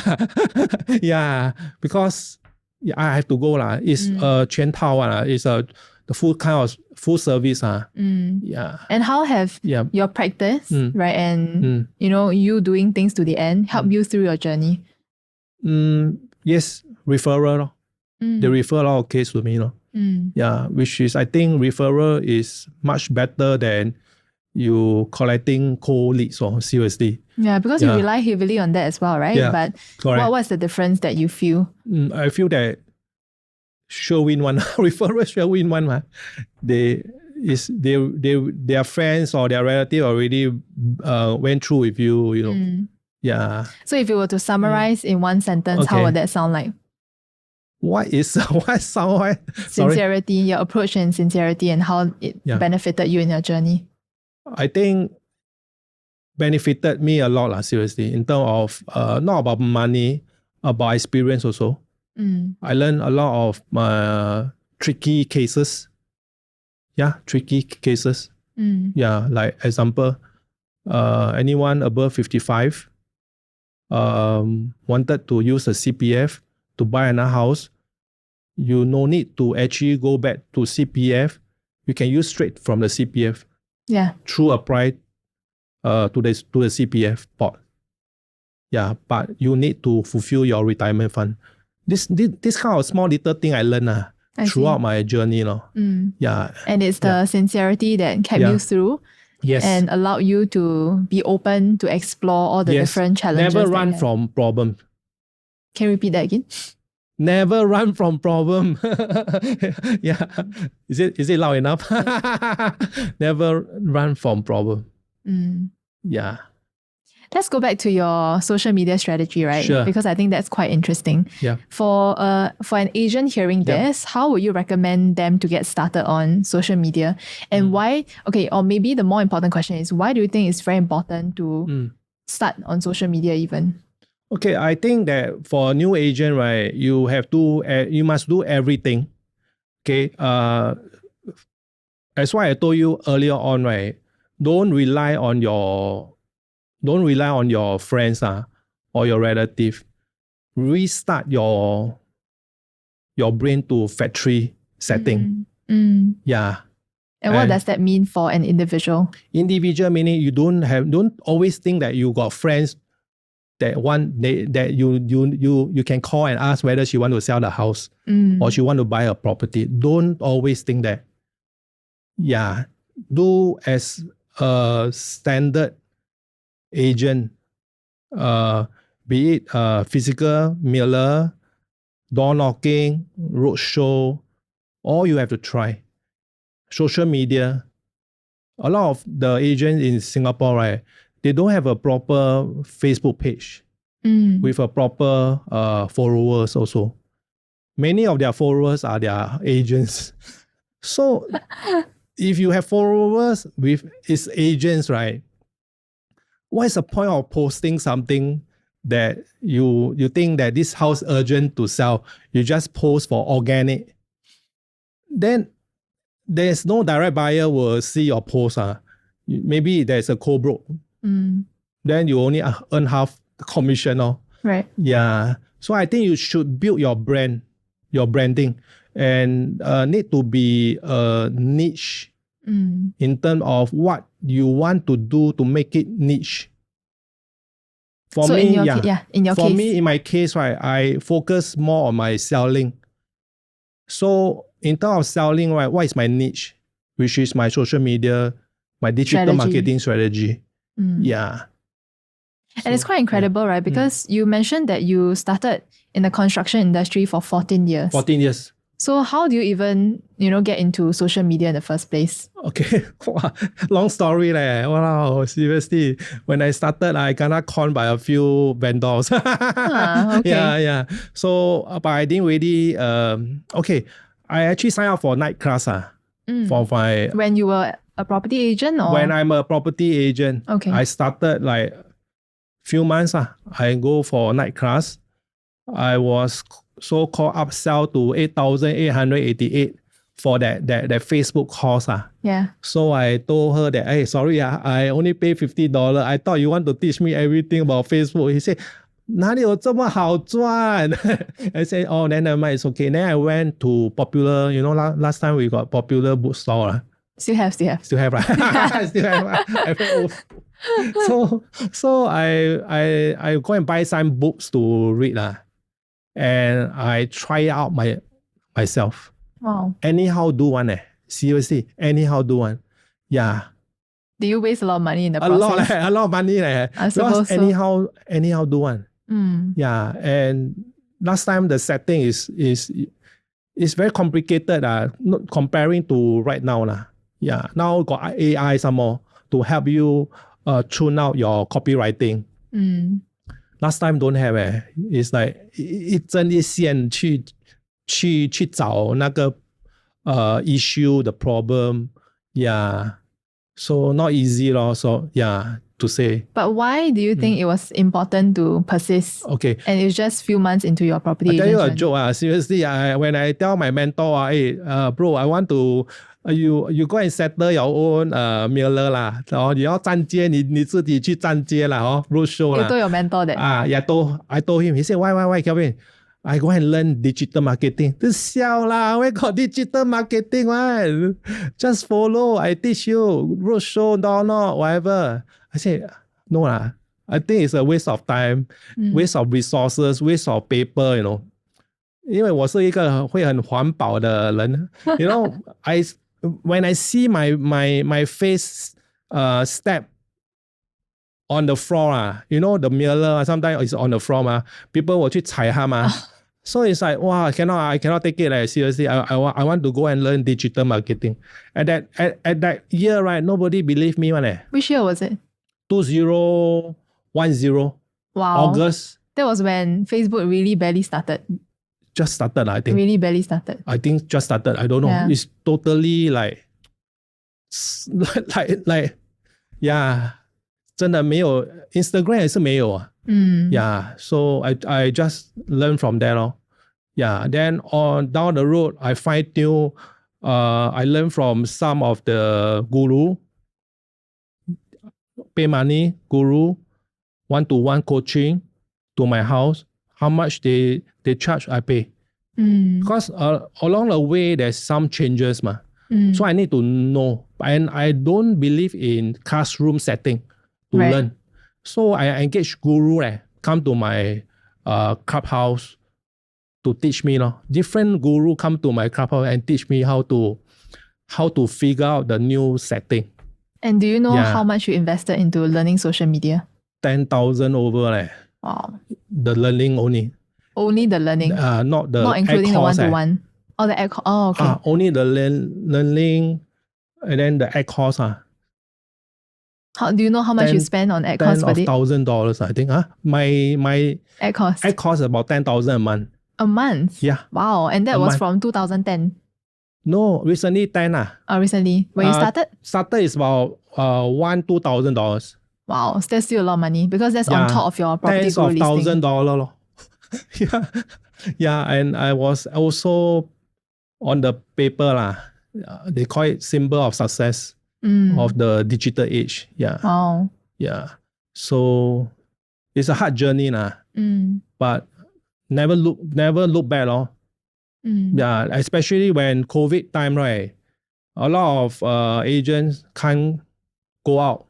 Yeah, because I have to go lah. It's 全套 It's the full kind of full service. Yeah. And how have your practice, right, and you doing things to the end help you through your journey? Yes, referral. They refer a lot of case to me. Yeah, which is, I think referral is much better than you collecting cold leads. Seriously. Yeah, because you rely heavily on that as well, right? Yeah, but correct. What's the difference that you feel? I feel that sure win one. Referral sure win one. Their friends or their relative already went through with you. Yeah. So if you were to summarize in one sentence, how would that sound like? What sound? Sincerity, your approach and sincerity, and how it benefited you in your journey. I think benefited me a lot, seriously, in terms of not about money, about experience also. I learned a lot of tricky cases. Yeah, tricky cases. Yeah, like example, anyone above 55 wanted to use a CPF to buy another house. You no need to actually go back to CPF. You can use straight from the CPF. Yeah. Through apply to the CPF pot. Yeah, but you need to fulfill your retirement fund. This kind of small little thing I learned throughout my journey. Yeah. And it's the sincerity that kept you through. Yes. And allowed you to be open to explore all the different challenges. Never run from problem. Can you repeat that again? Never run from problem. Yeah. Is it loud enough? Never run from problem. Yeah. Let's go back to your social media strategy, right? Sure. Because I think that's quite interesting. Yeah. For an agent hearing this, how would you recommend them to get started on social media? And why, or maybe the more important question is, why do you think it's very important to start on social media even? Okay, I think that for a new agent, right, you must do everything. Okay. That's why I told you earlier on, right? Don't rely on your friends or your relative. Restart your brain to factory setting. Yeah. And what does that mean for an individual? Individual meaning you don't always think that you got friends that you can call and ask whether she want to sell the house or she want to buy a property. Don't always think that. Yeah. Do as a standard agent, be it physical mailer, door knocking, roadshow, all you have to try. Social media. A lot of the agents in Singapore, right, they don't have a proper Facebook page. with a proper followers also. Many of their followers are their agents. So if you have followers with its agents, right? What is the point of posting something that you think that this house urgent to sell? You just post for organic. Then there's no direct buyer will see your post. Maybe there's a co-broke. Then you only earn half the commission. Right. Yeah. So I think you should build your brand, your branding, and need to be a niche in terms of what you want to do to make it niche. For me, in my case, right, I focus more on my selling. So in terms of selling, right, what is my niche? Which is my social media, my digital marketing strategy. Yeah. And it's quite incredible, right? Because you mentioned that you started in the construction industry for 14 years. 14 years. So how do you even, get into social media in the first place? Okay, long story leh. Wow, seriously. When I started, I got conned by a few vendors. Okay. Yeah. So, but I didn't really. Okay, I actually signed up for night class. For my when you were a property agent, or when I'm a property agent. Okay. I started like few months. I go for night class. I was so-called upsell to 8,888 for that Facebook course. Yeah. So I told her that, hey, sorry, I only pay $50. I thought you want to teach me everything about Facebook. He said, 哪里有这么好赚? I said, oh, then never mind, it's okay. Then I went to Popular, last time we got Popular bookstore. Still have. Still have, right? Still have. So I go and buy some books to read. And I try out myself. Wow. Anyhow do one. Seriously, anyhow do one. Yeah. Do you waste a lot of money in the process? A lot of money. I suppose so. Anyhow do one. Yeah. And last time the setting is very complicated. Not comparing to right now. Yeah. Now got AI some more to help you tune out your copywriting. Last time don't have. It's like 一针一线去找那个issue, the problem. Yeah. So not easy so yeah, to say. But why do you think it was important to persist? Okay. And it's just few months into your property I tell you a agent joke. Seriously, when I tell my mentor, hey, bro, I want to you go and settle your own mailer 啦，你要站街，你自己去站街啦，roadshow 啦。You told your mentor that? Yeah, I told him. He said, why, Kelvin? I go and learn digital marketing. 这笑啦 where got digital marketing one? Just follow. I teach you roadshow, no, whatever. I said, no lah. I think it's a waste of time, waste of resources, waste of paper, 因为我是一个会很环保的人when I see my face step on the floor, the mirror sometimes is on the floor, people will 去踩它嘛。So it's like, wow, I cannot take it. Seriously, I want to go and learn digital marketing. At that year, right, nobody believed me. Which year was it? 2010. Wow. August. That was when Facebook really barely started. Just started, I think. Really barely started. I think just started. I don't know. Yeah. It's totally like yeah. 真的没有 Instagram 也是没有Yeah, so I just learn from there. Yeah, then on down the road, I find new. I learn from some of the guru. Pay money, guru, one-to-one coaching to my house. How much they charge, I pay. Because along the way, there's some changes. So I need to know. And I don't believe in classroom setting to learn. So I engage guru come to my clubhouse to teach me. Different guru come to my clubhouse and teach me how to figure out the new setting. And do you know how much you invested into learning social media? 10,000 over. Wow. The learning only. Only the learning? Not including the one-to-one. Oh, the ad. Oh, okay. Only the learning and then the ad course. How do you know how much you 10 spend on ad cost per day? $10,000, I think. My Ad cost ad cost about 10,000 a month. a month. Yeah. Wow, and that A was month. from 2010. No, recently 10 Recently when you started. Started is about $2,000. Wow, so that's still a lot of money because that's on top of your property Tens guru of listing. $1,000 lor. Yeah. Yeah, and I was also on the paper lah. They call it symbol of success of the digital age. Yeah. Wow. Yeah. So it's a hard journey lah. But never look back lor. Yeah, especially when COVID time, right? A lot of agents can't go out.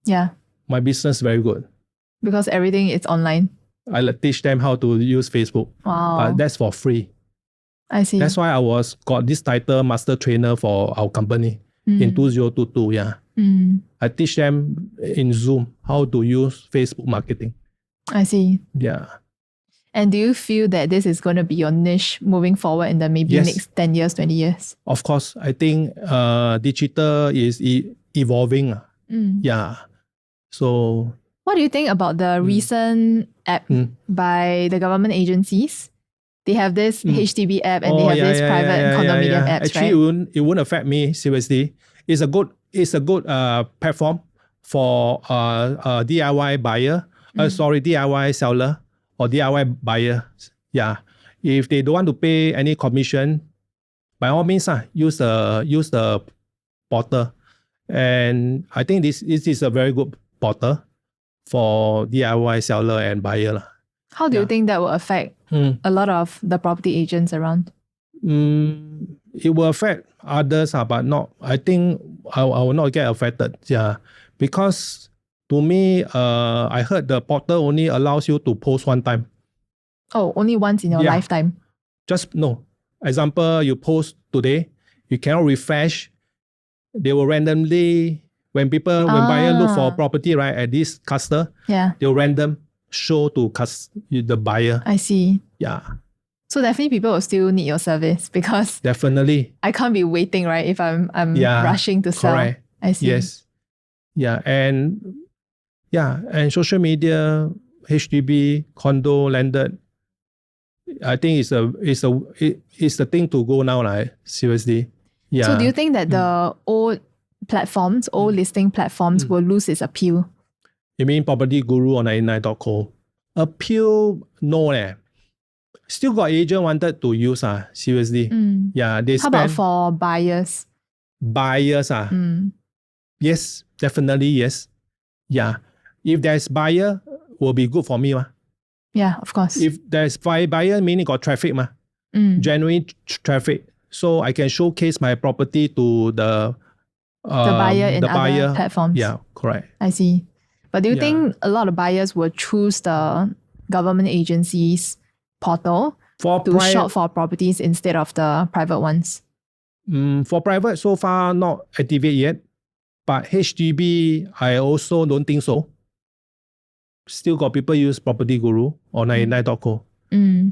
Yeah, My business very good. because everything is online. I teach them how to use Facebook. Wow. But that's for free. I see. That's why I got this title, Master Trainer, for our company in 2022. Yeah. I teach them in Zoom how to use Facebook marketing. I see. Yeah. And do you feel that this is going to be your niche moving forward in the maybe Yes. next 10 years, 20 years? Of course, I think digital is evolving. Yeah. So What do you think about the recent app by the government agencies? They have this HDB app and they have this private condominium apps, Actually, right? it won't affect me seriously. It's a good platform for DIY buyer. DIY seller or DIY buyer. Yeah. If they don't want to pay any commission, by all means, use the portal. And I think this is a very good portal for DIY seller and buyer. How do you think that will affect a lot of the property agents around? It will affect others, but not. I think I will not get affected. Yeah, because to me, I heard the portal only allows you to post one time. Oh, only once in your lifetime. Example, you post today, you cannot refresh. They will randomly, when buyer look for property, right, at this cluster, they'll random show to the buyer. I see. Yeah. So definitely people will still need your service because definitely I can't be waiting, right? If I'm rushing to sell. Correct. I see. Yes. Yeah. And social media, HDB, condo, landed. I think it's the thing to go now, right? Seriously. Yeah. So do you think that the old listing platforms will lose its appeal? You mean Property Guru or 99.co? Appeal, no. Still got agent wanted to use, seriously. Yeah, they How about for buyers? Buyers, yes, definitely yes. Yeah. If there's buyer, will be good for me. Yeah, of course. If there's buyer, meaning got traffic, genuine traffic. So I can showcase my property to the buyer in other platforms. Yeah, correct. I see. But do you think a lot of buyers will choose the government agencies portal to shop for properties instead of the private ones? For private, so far not activate yet. But HDB, I also don't think so. Still got people use Property Guru or 99.co.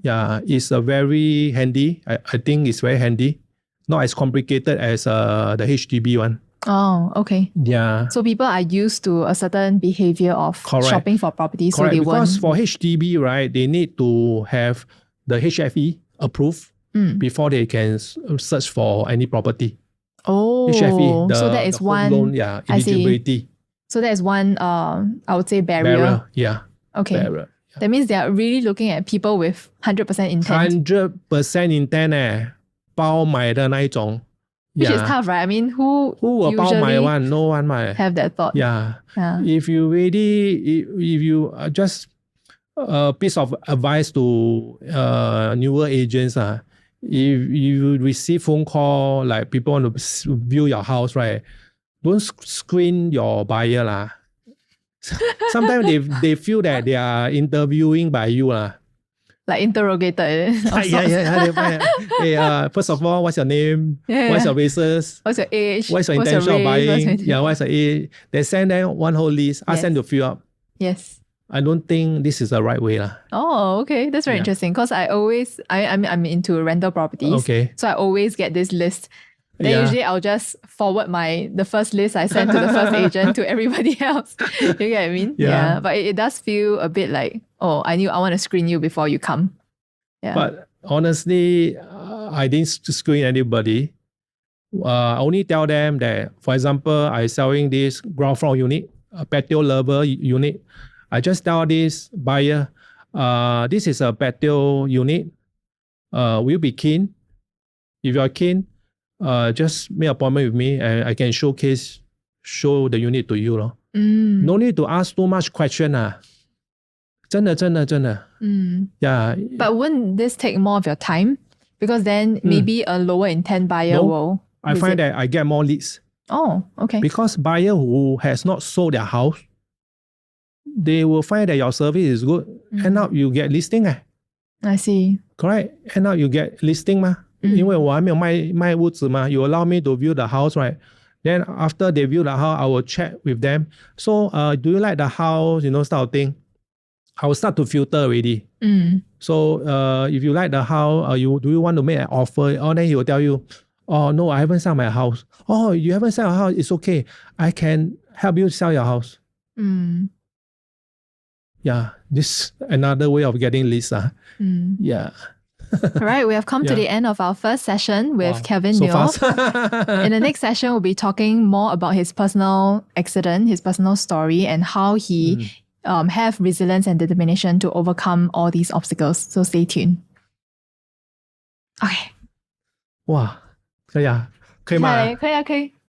Yeah, it's a very handy. I think it's very handy. Not as complicated as the HDB one. Oh, okay. Yeah. So people are used to a certain behavior of shopping for properties. Correct. So they because for HDB, right, they need to have the HFE approved before they can search for any property. Oh, HFE, so that is one loan, eligibility. So that is one, I would say barrier. Yeah. Okay. Barrier. Yeah. That means they are really looking at people with 100% intent. 100% intent 包买的那一种. Which is tough, right? I mean, who will usually 包买 one? No one have that thought. Yeah. If you just a piece of advice to newer agents, if you receive phone call like people want to view your house, right? Don't screen your buyer lah. Sometimes they feel that they are interviewing by you lah. Like interrogated. Hey, first of all, what's your name? What's your races? What's your age? What's your intention of buying? What's your age? They send them one whole list. Ask them to fill up. Yes. I don't think this is the right way lah. Oh, okay. That's very interesting because I'm into rental properties. Okay. So I always get this list Then usually I'll just forward the first list I sent to the first agent to everybody else. You get what I mean? Yeah. But it does feel a bit like, oh, I want to screen you before you come. Yeah. But honestly, I didn't screen anybody. I only tell them that, for example, I selling this ground floor unit, a patio level unit. I just tell this buyer, this is a patio unit. Will you be keen? If you are keen, just make an appointment with me and I can show the unit to you. No need to ask too much question. 真的 Yeah. But wouldn't this take more of your time? Because then maybe a lower intent buyer will I find that I get more leads. Oh, okay. Because buyer who has not sold their house, they will find that your service is good. End up you get listing. I see. Correct. End up you get listing 嘛。因为我还没有卖屋子嘛。You allow me to view the house, right? Then after they view the house, I will chat with them. So, do you like the house? Sort of thing. I will start to filter already. So, if you like the house, do you want to make an offer? Or then he will tell you, oh, no, I haven't sold my house. Oh, you haven't sold your house? It's okay. I can help you sell your house. Yeah, this another way of getting leads. Yeah. All right, we have come to the end of our first session with Kevin so Neo. fast. In the next session, we'll be talking more about his personal accident, his personal story, and how he have resilience and determination to overcome all these obstacles. So stay tuned. Okay. 哇，可以啊，可以吗？可以。